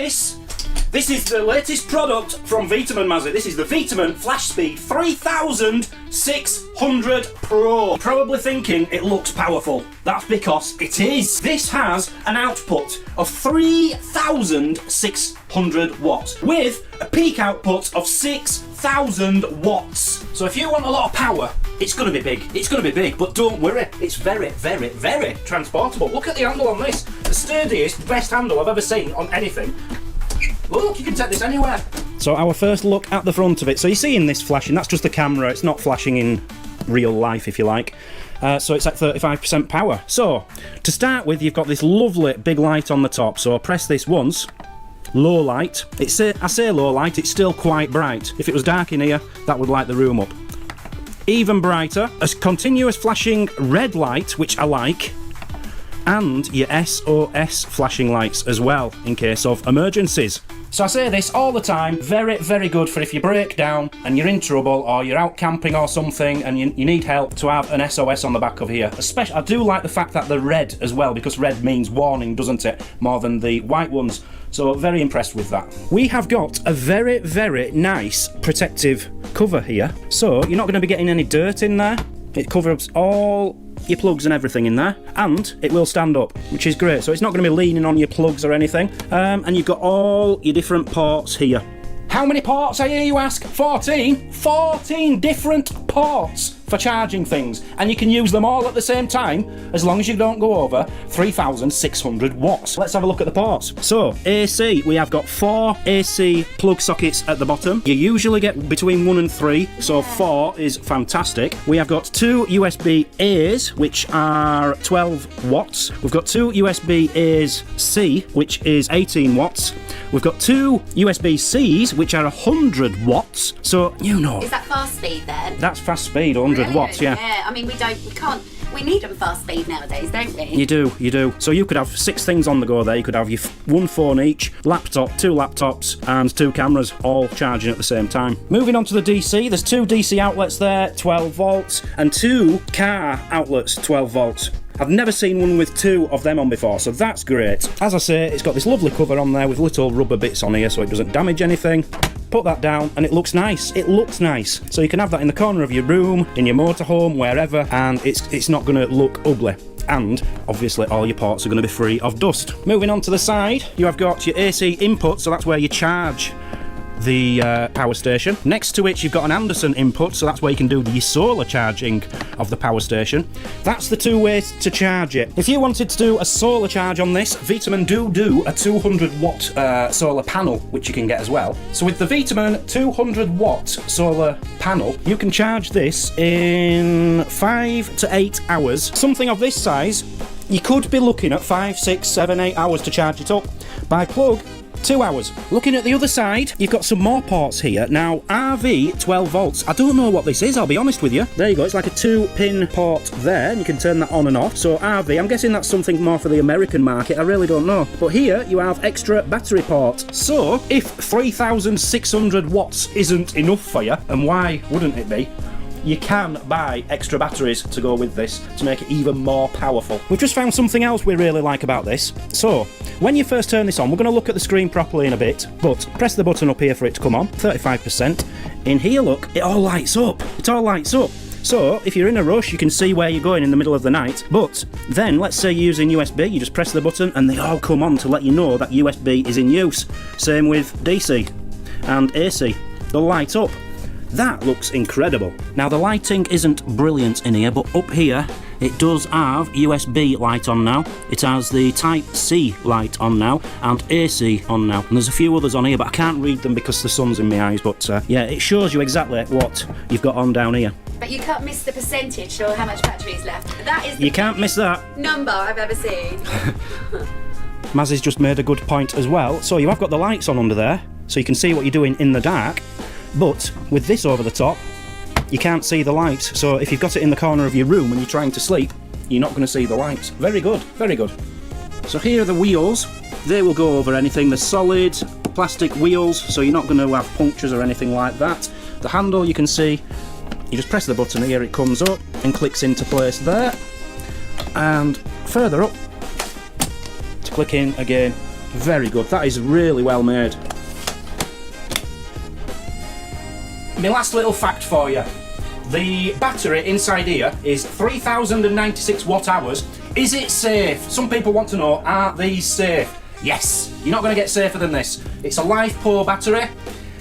this. This is the latest product from VTOMAN, Mazzy. This is the VTOMAN FlashSpeed 3600 Pro. Probably thinking it looks powerful. That's because it is. This has an output of 3600 watts with a peak output of 6000 watts. So if you want a lot of power, it's going to be big. It's going to be big, but don't worry. It's very, very, very transportable. Look at the handle on this. The sturdiest, best handle I've ever seen on anything. Look, you can take this anywhere. So our first look at the front of it. So you're seeing this flashing, that's just the camera, it's not flashing in real life, if you like. So it's at 35% power. So, to start with, you've got this lovely big light on the top. So press this once, low light. I say low light, it's still quite bright. If it was dark in here, that would light the room up. Even brighter, a continuous flashing red light, which I like. And your SOS flashing lights as well, in case of emergencies. So I say this all the time, very, very good for if you break down and you're in trouble or you're out camping or something and you need help, to have an SOS on the back of here. Especially, I do like the fact that they're red as well, because red means warning, doesn't it? More than the white ones. So very impressed with that. We have got a very, very nice protective cover here. So you're not going to be getting any dirt in there. It covers all your plugs and everything in there, and it will stand up, which is great. So it's not going to be leaning on your plugs or anything. And you've got all your different ports here. How many ports, I hear you ask? 14? 14 different ports for charging things, and you can use them all at the same time as long as you don't go over 3600 watts. Let's have a look at the ports. So AC, we have got 4 AC plug sockets at the bottom. You usually get between 1 and 3, so 4 is fantastic. We have got 2 USB A's, which are 12 watts. We've got 2 USB A's C, which is 18 watts. We've got 2 USB C's, which are 100 watts. So, you know. Is that fast speed then? That's fast speed, 100 watts, yeah. Yeah, I mean, we need them fast speed nowadays, don't we? You do. So you could have 6 things on the go there. You could have your 1 phone each, laptop, 2 laptops, and 2 cameras, all charging at the same time. Moving on to the DC, there's 2 DC outlets there, 12 volts, and 2 car outlets, 12 volts. I've never seen one with 2 of them on before, so that's great. As I say, it's got this lovely cover on there with little rubber bits on here so it doesn't damage anything. Put that down and it looks nice. It looks nice. So you can have that in the corner of your room, in your motorhome, wherever, and it's not going to look ugly. And obviously all your ports are going to be free of dust. Moving on to the side, you have got your AC input, so that's where you charge the power station. Next to it you've got an Anderson input, so that's where you can do the solar charging of the power station. That's the 2 ways to charge it. If you wanted to do a solar charge on this, VTOMAN do a 200 watt solar panel, which you can get as well. So with the VTOMAN 200 watt solar panel, you can charge this in 5 to 8 hours. Something of this size, you could be looking at 5, 6, 7, 8 hours to charge it up. By plug, 2 hours. Looking at the other side, you've got some more ports here. Now, RV 12 volts. I don't know what this is, I'll be honest with you. There you go, it's like a 2-pin port there, and you can turn that on and off. So RV, I'm guessing that's something more for the American market, I really don't know. But here, you have extra battery ports. So, if 3600 watts isn't enough for you, and why wouldn't it be? You can buy extra batteries to go with this to make it even more powerful. We've just found something else we really like about this. So, when you first turn this on, we're going to look at the screen properly in a bit, but press the button up here for it to come on, 35%. In here, look, it all lights up. It all lights up. So, if you're in a rush, you can see where you're going in the middle of the night, but then, let's say you're using USB, you just press the button and they all come on to let you know that USB is in use. Same with DC and AC. They'll light up. That looks incredible. Now the lighting isn't brilliant in here, but up here it does have USB light on now. It has the Type-C light on now and AC on now. And there's a few others on here, but I can't read them because the sun's in my eyes. But yeah, it shows you exactly what you've got on down here. But you can't miss the percentage or how much battery is left. That is the you can't miss that number I've ever seen. Mazzy's just made a good point as well. So you have got the lights on under there, so you can see what you're doing in the dark. But with this over the top, you can't see the lights. So if you've got it in the corner of your room and you're trying to sleep, you're not going to see the lights. Very good, very good. So here are the wheels. They will go over anything. They're solid plastic wheels, so you're not going to have punctures or anything like that. The handle, you can see, you just press the button here, it comes up and clicks into place there. And further up, to click in again, Very good. That is really well made. My last little fact for you. The battery inside here is 3096 watt hours. Is it safe? Some people want to know, are these safe? Yes, you're not going to get safer than this. It's a LiFePro battery.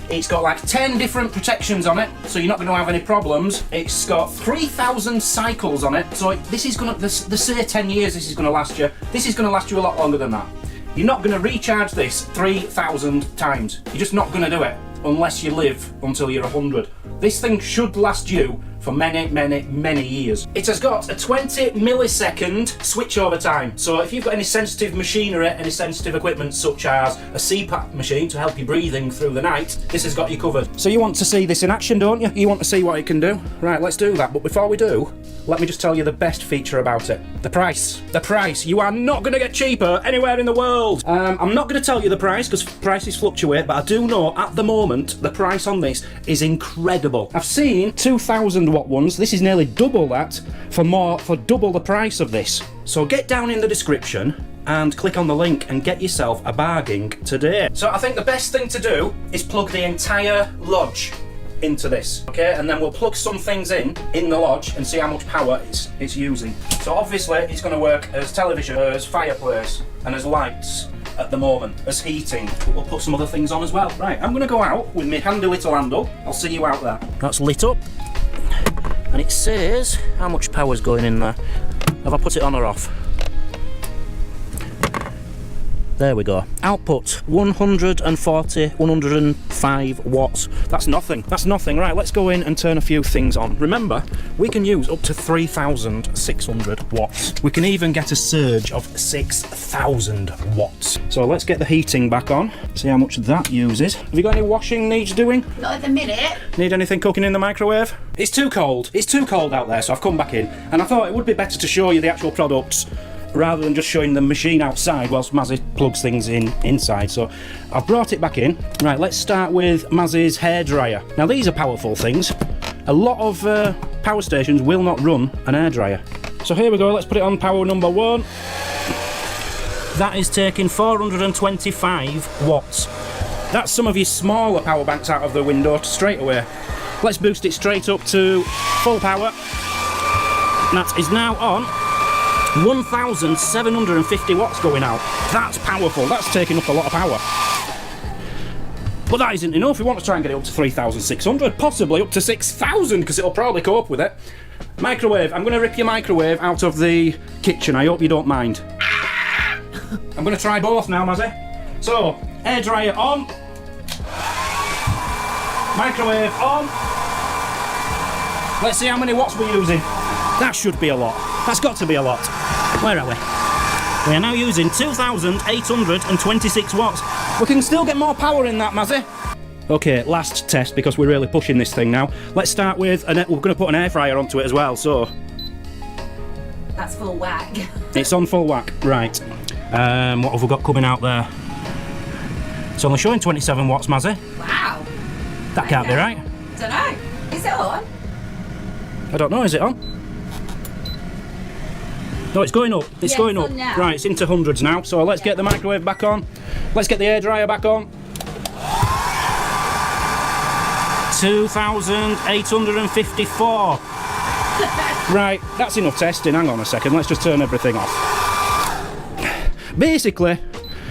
It's got like 10 different protections on it, so you're not going to have any problems. It's got 3,000 cycles on it, so this is going to, they say 10 years this is going to last you. This is going to last you a lot longer than that. You're not going to recharge this 3,000 times. You're just not going to do it unless you live until you're 100. This thing should last you for many, many, many years. It has got a 20 millisecond switchover time. So if you've got any sensitive machinery, any sensitive equipment such as a CPAP machine to help you breathing through the night, this has got you covered. So you want to see this in action, don't you? You want to see what it can do? Right, let's do that. But before we do, let me just tell you the best feature about it. The price. The price. You are not going to get cheaper anywhere in the world. I'm not going to tell you the price because prices fluctuate, but I do know at the moment the price on this is incredible. I've seen 2,000 watt ones. This is nearly double that for double the price of this. So get down in the description and click on the link and get yourself a bargain today. So I think the best thing to do is plug the entire lodge into this, okay, and then we'll plug some things in the lodge and see how much power it's using. So obviously it's going to work as television, as fireplace, and as lights at the moment, as heating, but we'll put some other things on as well. Right, I'm going to go out with my handy little handle. I'll see you out there. That's lit up and it says how much power's going in there. Have I put it on or off? There we go. Output 105 watts. That's nothing. That's nothing. Right, let's go in and turn a few things on. Remember, we can use up to 3,600 watts. We can even get a surge of 6,000 watts. So let's get the heating back on. See how much that uses. Have you got any washing needs doing? Not at the minute. Need anything cooking in the microwave? It's too cold. It's too cold out there, so I've come back in. And I thought it would be better to show you the actual products rather than just showing the machine outside whilst Mazzy plugs things in inside. So I've brought it back in. Right, let's start with Mazzy's hairdryer. Now these are powerful things. A lot of power stations will not run an hairdryer. So here we go, let's put it on power number 1. That is taking 425 watts. That's some of your smaller power banks out of the window straight away. Let's boost it straight up to full power. That is now on 1,750 watts going out. That's powerful. That's taking up a lot of power. But that isn't enough. We want to try and get it up to 3,600, possibly up to 6,000, because it'll probably cope with it. Microwave. I'm going to rip your microwave out of the kitchen. I hope you don't mind. I'm going to try both now, Mazzy. So, hairdryer on. Microwave on. Let's see how many watts we're using. That should be a lot. That's got to be a lot. Where are we? We are now using 2,826 watts. We can still get more power in that, Mazzy. Okay, last test because we're really pushing this thing now. Let's start with, we're going to put an air fryer onto it as well, so. That's full whack. It's on full whack, right. What have we got coming out there? It's only showing 27 watts, Mazzy. Wow. That can't be right. Don't know. Is it on? I don't know, is it on? No, it's going up. It's going up. Right, it's into hundreds now. So let's get the microwave back on. Let's get the hairdryer back on. 2,854. Right, that's enough testing. Hang on a second. Let's just turn everything off. Basically,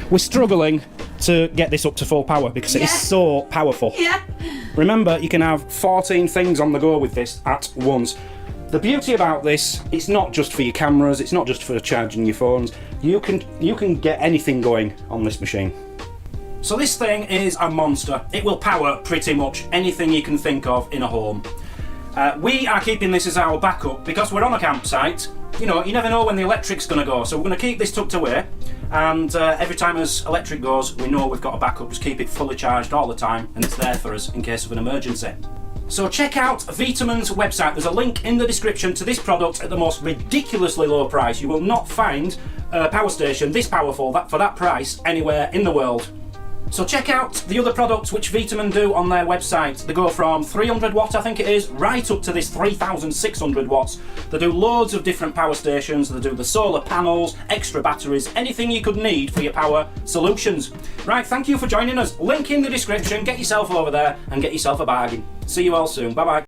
we're struggling to get this up to full power because it is so powerful. Yeah. Remember, you can have 14 things on the go with this at once. The beauty about this, it's not just for your cameras, it's not just for charging your phones. You can get anything going on this machine. So this thing is a monster. It will power pretty much anything you can think of in a home. We are keeping this as our backup because we're on a campsite. You know, you never know when the electric's going to go, so we're going to keep this tucked away. And every time as electric goes, we know we've got a backup. Just keep it fully charged all the time, and it's there for us in case of an emergency. So check out VTOMAN's website. There's a link in the description to this product at the most ridiculously low price. You will not find a power station this powerful for that price anywhere in the world. So check out the other products which VTOMAN do on their website. They go from 300 watt, I think it is, right up to this 3600 watts. They do loads of different power stations. They do the solar panels, extra batteries, anything you could need for your power solutions. Right, thank you for joining us. Link in the description. Get yourself over there and get yourself a bargain. See you all soon. Bye bye.